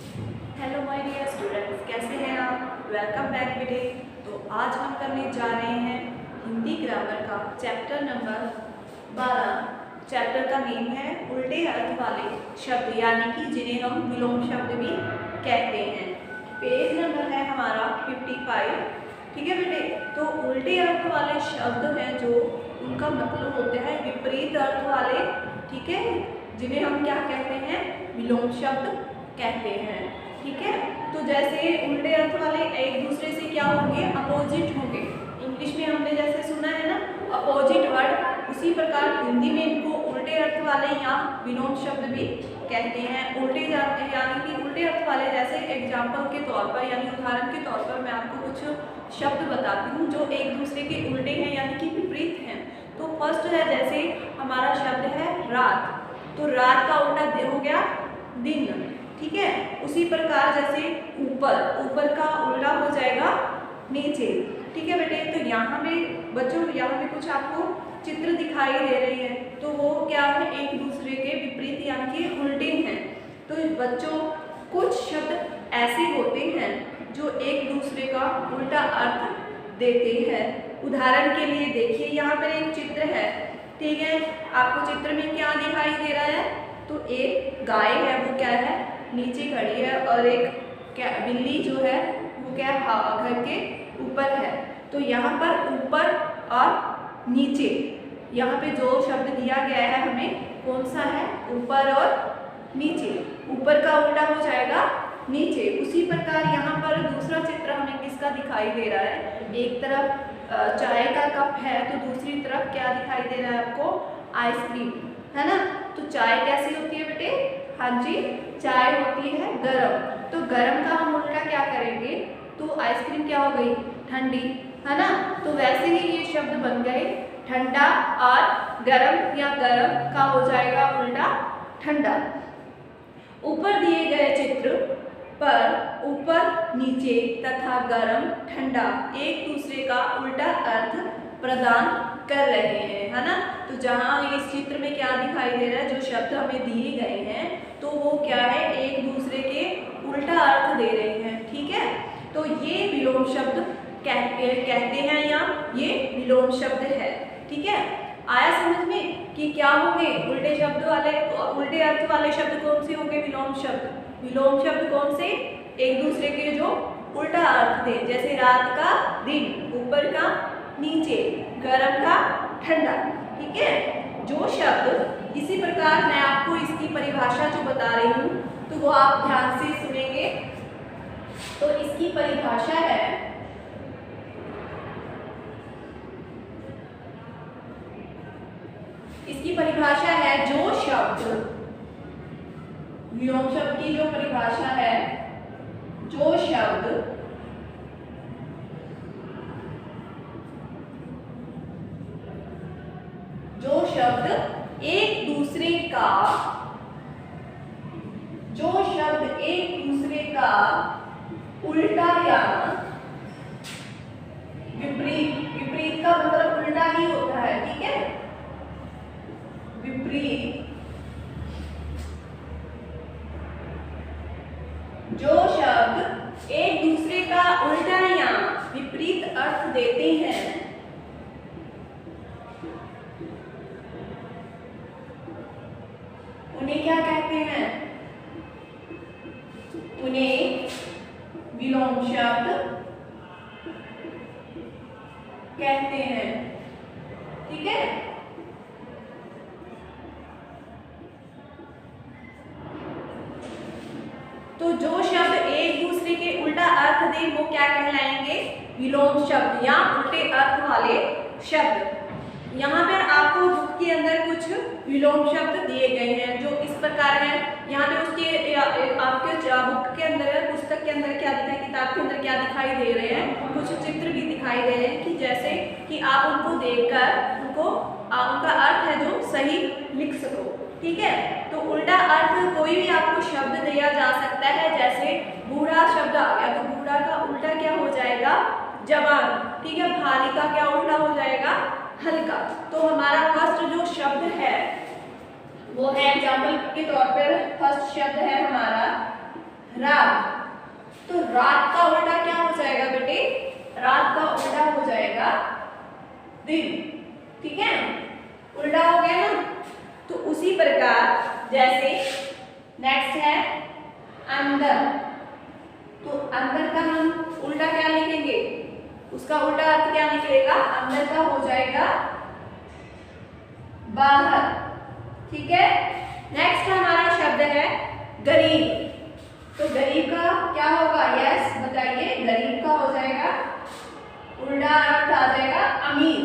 Hello my dear students, कैसे हैं आप। वेलकम बैक बेटे। तो आज हम करने जा रहे हैं हिंदी ग्रामर का चैप्टर नंबर 12। चैप्टर का नेम है उल्टे अर्थ वाले शब्द, यानी कि जिन्हें हम विलोम शब्द भी कहते हैं। पेज नंबर है हमारा 55। ठीक है बेटे। तो उल्टे अर्थ वाले शब्द हैं जो उनका मतलब होता है विपरीत अर्थ वाले, ठीक है, जिन्हें हम क्या कहते हैं, विलोम शब्द कहते हैं। ठीक है। तो जैसे उल्टे अर्थ वाले एक दूसरे से क्या होंगे, अपोजिट होंगे। इंग्लिश में हमने जैसे सुना है ना अपोजिट वर्ड, उसी प्रकार हिंदी में इनको उल्टे अर्थ वाले या विलोम शब्द भी कहते हैं। उल्टे जाते हैं यानी कि उल्टे अर्थ वाले, जैसे एग्जाम्पल के तौर पर यानी उदाहरण के तौर पर मैं आपको कुछ शब्द बताती हूँ जो एक दूसरे के उल्टे हैं यानी कि विपरीत हैं। तो फर्स्ट है, जैसे हमारा शब्द है रात, तो रात का उल्टा हो गया दिन। ठीक है। उसी प्रकार जैसे ऊपर, ऊपर का उल्टा हो जाएगा नीचे। ठीक है बेटे। तो यहाँ पे बच्चों, यहाँ पे कुछ आपको चित्र दिखाई दे रहे हैं, तो वो क्या है, एक दूसरे के विपरीत यानी कि उल्टे हैं। तो बच्चों कुछ शब्द ऐसे होते हैं जो एक दूसरे का उल्टा अर्थ देते हैं। उदाहरण के लिए देखिए, यहाँ पर एक चित्र है। ठीक है। आपको चित्र में क्या दिखाई दे रहा है, तो एक गाय है, वो क्या है, नीचे खड़ी है, और एक क्या बिल्ली जो है वो क्या घर के ऊपर है। तो यहाँ पर ऊपर और नीचे, यहाँ पे जो शब्द दिया गया है हमें कौन सा है, ऊपर और नीचे। ऊपर का उल्टा हो जाएगा नीचे। उसी प्रकार यहाँ पर दूसरा चित्र हमें किसका दिखाई दे रहा है, एक तरफ चाय का कप है, तो दूसरी तरफ क्या दिखाई दे रहा है आपको, आइसक्रीम, है ना। तो चाय कैसी होती है बेटे, हाँ जी, चाय होती है गरम। तो गरम का हम उल्टा क्या करेंगे, तो आइसक्रीम क्या हो गई, ठंडी, है ना। तो वैसे ही ये शब्द बन गए ठंडा और गरम, या गरम का हो जाएगा उल्टा ठंडा। ऊपर दिए गए चित्र पर ऊपर, नीचे तथा गरम, ठंडा एक दूसरे का उल्टा अर्थ प्रदान कर रहे हैं, है ना। तो जहाँ इस चित्र में क्या दिखाई दे रहा है, जो शब्द हमें दिए गए हैं, तो वो क्या है, एक दूसरे के उल्टा अर्थ दे रहे हैं। ठीक है। तो ये विलोम शब्द कहते हैं, या ये विलोम शब्द है। ठीक है। आया समझ में कि क्या होंगे उल्टे शब्द वाले, उल्टे अर्थ वाले शब्द कौन से होंगे, विलोम शब्द। विलोम शब्द कौन से, एक दूसरे के जो उल्टा अर्थ दे, जैसे रात का दिन, ऊपर का नीचे, गरम का ठंडा। ठीक है। जो शब्द, इसी प्रकार मैं आपको इसकी परिभाषा जो बता रही हूँ, तो वो आप ध्यान से सुनेंगे। तो इसकी परिभाषा है, इसकी परिभाषा है जो शब्द, विलोम शब्द की जो परिभाषा है, जो शब्द एक दूसरे का, जो शब्द एक दूसरे का उल्टा या विपरीत, विपरीत का मतलब उल्टा ही होता है। ठीक है। विपरीत, जो शब्द एक दूसरे का उल्टा या विपरीत अर्थ देते हैं, उन्हें क्या कहते हैं, उन्हें विलोम शब्द कहते हैं। ठीक है। तो जो शब्द एक दूसरे के उल्टा अर्थ दे वो क्या कहलाएंगे, विलोम शब्द या उल्टे अर्थ वाले शब्द। यहाँ पर आपको बुक के अंदर कुछ विलोम शब्द दिए गए हैं जो इस प्रकार है। यहाँ पे उसके आपके बुक के अंदर, पुस्तक के अंदर क्या दिखाई, किताब के अंदर क्या दिखाई दे रहे हैं, कुछ चित्र भी दिखाई दे रहे हैं, कि जैसे कि आप उनको देखकर उनको उनका अर्थ है जो सही लिख सको। ठीक है। तो उल्टा अर्थ कोई भी आपको शब्द दिया जा सकता है, जैसे बूढ़ा शब्द आ गया, तो बूढ़ा का उल्टा क्या हो जाएगा, जवान। ठीक है। भारी का क्या उल्टा हो जाएगा, हल्का। तो हमारा फर्स्ट जो शब्द है वो है, एग्जाम्पल के तौर पर फर्स्ट शब्द है हमारा रात। तो रात का उल्टा क्या हो जाएगा बेटे? रात का उल्टा हो जाएगा दिन। ठीक है, उल्टा हो गया ना। तो उसी प्रकार जैसे नेक्स्ट है अंदर। तो अंदर का हम उल्टा क्या लिखेंगे? उसका उल्टा अर्थ क्या निकलेगा? अंदर का हो जाएगा बाहर। ठीक है, नेक्स्ट हमारा शब्द है गरीब। तो गरीब का क्या होगा? यस बताइए, गरीब का हो जाएगा उल्टा अर्थ आ जाएगा अमीर।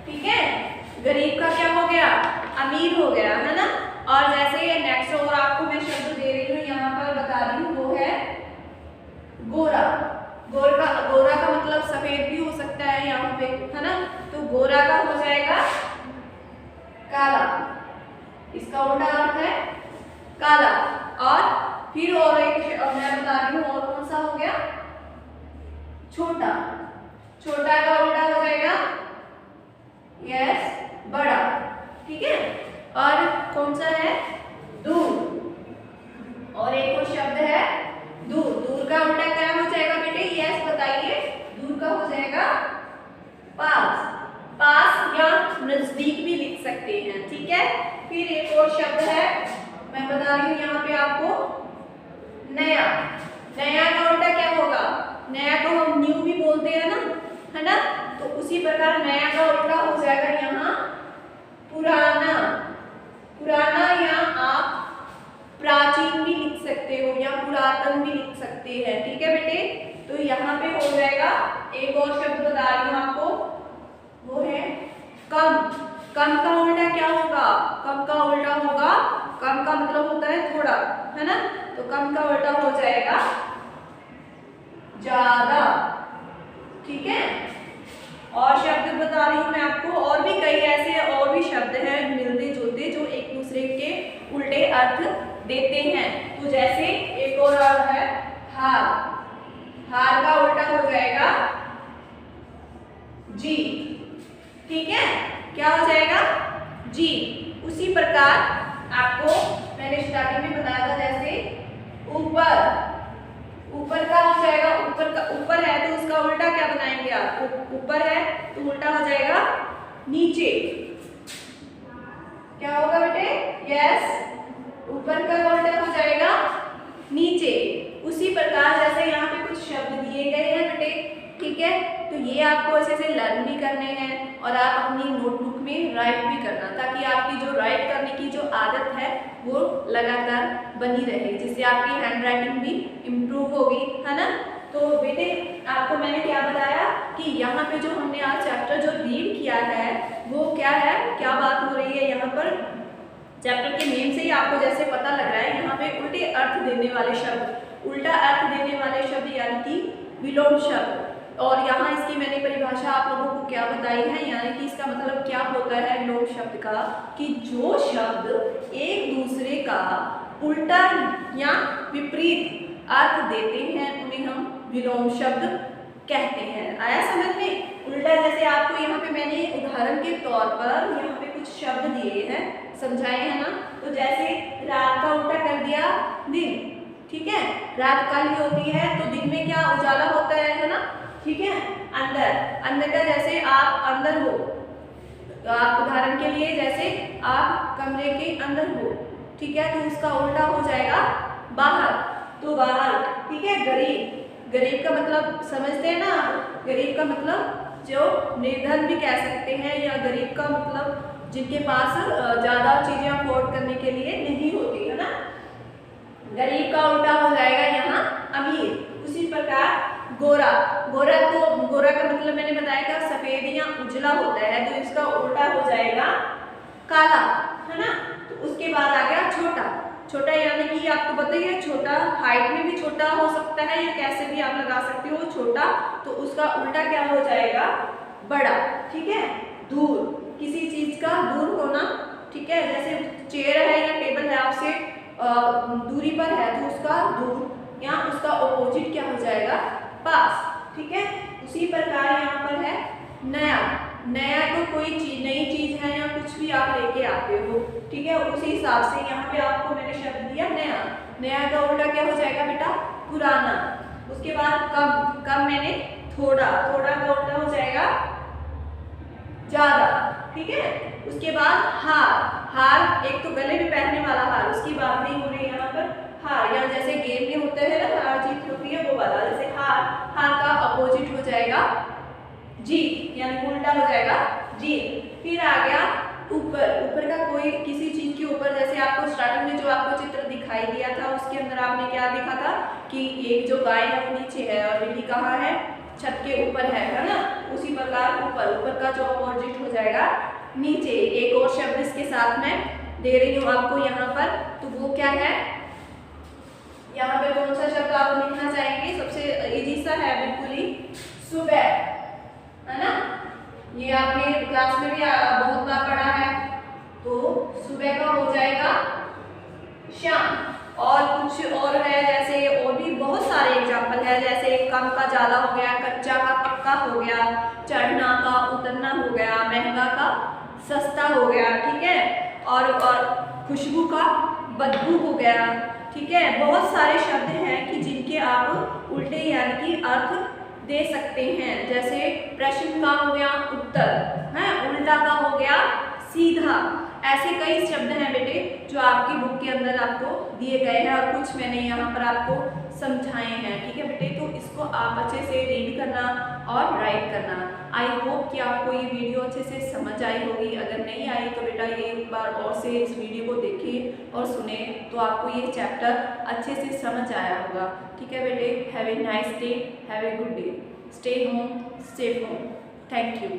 ठीक है, गरीब का क्या हो गया? अमीर हो गया, है ना। और जैसे नेक्स्ट और आपको मैं शब्द दे रही हूँ, यहाँ पर बता रही हूँ, वो है गोरा। गोरा का मतलब सफेद भी हो सकता है यहाँ पे, है ना। तो गोरा का हो जाएगा काला। इसका उल्टा अर्थ है काला। और फिर और एक मैं बता रही हूँ, और कौन सा हो गया? छोटा। छोटा का उल्टा हो जाएगा यस बड़ा। ठीक है, और कौन सा है? दूर। और एक और शब्द है दूर। दूर का उल्टा क्या हो जाएगा बेटे? यस बताइए, दूर का हो जाएगा पास। पास या नजदीक भी लिख सकते हैं। ठीक है, फिर एक और शब्द है, मैं बता रही हूँ यहाँ पे आपको, नया। नया का उल्टा क्या होगा? नया को हम न्यू भी बोलते हैं ना, है ना। तो उसी प्रकार नया का उल्टा हो जाएगा यहाँ पुराना। पुराना या आप प्राचीन भी लिख सकते हो या पुरातन भी लिख सकते हैं। ठीक है बेटे, तो यहाँ पे हो जाएगा। एक और शब्द बता रही हूँ आपको, वो है कम। कम का उल्टा क्या होगा? कम का उल्टा होगा, कम का मतलब होता है थोड़ा, है ना। तो कम का उल्टा हो जाएगा ज्यादा। ठीक है, और शब्द बता रही हूँ मैं आपको, और भी कई ऐसे और भी शब्द हैं मिलते जुलते जो एक दूसरे के उल्टे अर्थ देते हैं। तो जैसे एक और अर्थ है हार। हार का उल्टा हो जाएगा जी। ठीक है, क्या हो जाएगा? जी। उसी प्रकार आपको मैंने स्टार्टिंग में बताया था, जैसे ऊपर। ऊपर का हो जाएगा, ऊपर का, ऊपर है तो उसका उल्टा क्या बनाएंगे आप? ऊपर है तो उल्टा हो जाएगा नीचे। क्या होगा बेटे? यस, ऊपर का उल्टा हो जाएगा नीचे। उसी प्रकार जैसे यहाँ पे कुछ शब्द दिए गए हैं बेटे, ठीक है, तो ये आपको ऐसे ऐसे लर्न भी करने हैं और आप अपनी नोटबुक में राइट भी करना, ताकि आपकी जो राइट करने की जो आदत है वो लगातार बनी रहे, जिससे आपकी हैंड राइटिंग भी इम्प्रूव होगी, है ना। तो बेटे आपको मैंने क्या बताया कि यहाँ पे जो हमने आज चैप्टर जो रीड किया है वो क्या है, क्या बात हो रही है यहाँ पर। चैप्टर के नेम से ही आपको जैसे पता लग रहा है, यहाँ पे उल्टे अर्थ देने वाले शब्द, उल्टा अर्थ देने वाले शब्द यानी कि विलोम शब्द। और यहाँ इसकी मैंने परिभाषा आप लोगों को क्या बताई है, यानी कि इसका मतलब क्या होता है विलोम शब्द का, कि जो शब्द एक दूसरे का उल्टा या विपरीत अर्थ देते हैं उन्हें हम विलोम शब्द कहते हैं। आया समझ में? उल्टा जैसे आपको यहाँ पे मैंने उदाहरण के तौर पर यहाँ पे कुछ शब्द दिए हैं, समझाए हैं ना। तो जैसे रात का उल्टा कर दिया दिन, ठीक है, रात काली होती है तो दिन में क्या उजाला होता है ना, ठीक है। अंदर, अंदर का जैसे आप अंदर हो, तो आप उदाहरण के लिए जैसे आप कमरे के अंदर हो, ठीक है, तो उसका उल्टा हो जाएगा बाहर, तो बाहर, ठीक है। गरीब, गरीब का मतलब समझते हैं ना, गरीब का मतलब जो निर्धन भी कह सकते हैं, या गरीब का मतलब जिनके पास ज़्यादा चीज़ें अफोर्ड करने के लिए नहीं होती, है ना। गरीब का उल्टा हो जाएगा यहाँ अमीर। उसी प्रकार गोरा, गोरा तो गोरा का मतलब मैंने बताया था सफ़ेद या उजला होता है, तो इसका उल्टा हो जाएगा काला, है ना। तो उसके बाद आ गया छोटा। छोटा यानी कि आपको पता ही है, छोटा हाइट में भी छोटा हो सकता है या कैसे भी आप लगा सकते हो छोटा, तो उसका उल्टा क्या हो जाएगा बड़ा, ठीक है। दूर, किसी चीज का दूर होना, ठीक है, जैसे चेयर है या टेबल है आपसे दूरी पर है तो उसका दूर, या उसका ऑपोजिट क्या हो जाएगा पास, ठीक है। उसी प्रकार यहाँ पर है नया। नया तो कोई चीज, नई चीज है या कुछ भी आप लेके आते हो, ठीक है, उसी हिसाब से यहाँ पे आपको मैंने शब्द दिया नया। नया का उल्टा क्या हो जाएगा बेटा? पुराना। उसके बाद कम, कम मैंने थोड़ा, थोड़ा का उल्टा हो जाएगा ज्यादा, ठीक है। उसके बाद हार, हार एक तो गले में पहनने वाला हार, उसकी बात नहीं हो रही है यहाँ पर। हार या जैसे गेम में होते हैं ना, हार जीत होती है वो वाला, जैसे हार, हार का अपोजिट हो जाएगा जीत, यानी उल्टा हो जाएगा जीत। फिर आ गया ऊपर, ऊपर का कोई किसी चीज के ऊपर, जैसे आपको स्टार्टिंग में जो आपको चित्र दिखाई दिया था उसके अंदर आपने क्या देखा था कि एक जो गाय है वो नीचे है और बिल्ली कहाँ है? छत के ऊपर है ना। उसी प्रकार ऊपर, ऊपर का जो अपोजिट हो जाएगा नीचे। एक और शब्द इसके साथ में दे रही हूँ आपको यहाँ पर, तो वो क्या है? यहाँ पे कौन सा शब्द आप लिखना चाहेंगे? सबसे इजी सा है बिल्कुल ही, सुबह, है ना। ये आपने क्लास में भी बहुत बार पढ़ा है। तो सुबह का हो जाएगा शाम। और कुछ और है, जैसे और भी बहुत सारे एग्जाम्पल है, जैसे कम का ज्यादा हो गया, कच्चा का पक्का हो गया, चढ़ना का उतरना हो गया, महंगा का सस्ता हो गया, ठीक है। और खुशबू का बदबू हो गया, ठीक है। बहुत सारे शब्द हैं कि जिनके आप उल्टे यानी कि अर्थ दे सकते हैं। जैसे प्रश्न का हो गया उत्तर, है, उल्टा का हो गया सीधा। ऐसे कई शब्द हैं बेटे जो आपकी बुक के अंदर आपको दिए गए हैं और कुछ मैंने यहाँ पर आपको समझाए हैं, ठीक है बेटे। तो इसको आप अच्छे से रीड करना और राइट करना। आई होप कि आपको ये वीडियो अच्छे से समझ आई होगी। अगर नहीं आई तो बेटा एक बार और से इस वीडियो को देखिए और सुने, तो आपको ये चैप्टर अच्छे से समझ आया होगा, ठीक है बेटे। Have a nice day, have a good day, stay home, safe home. Thank you.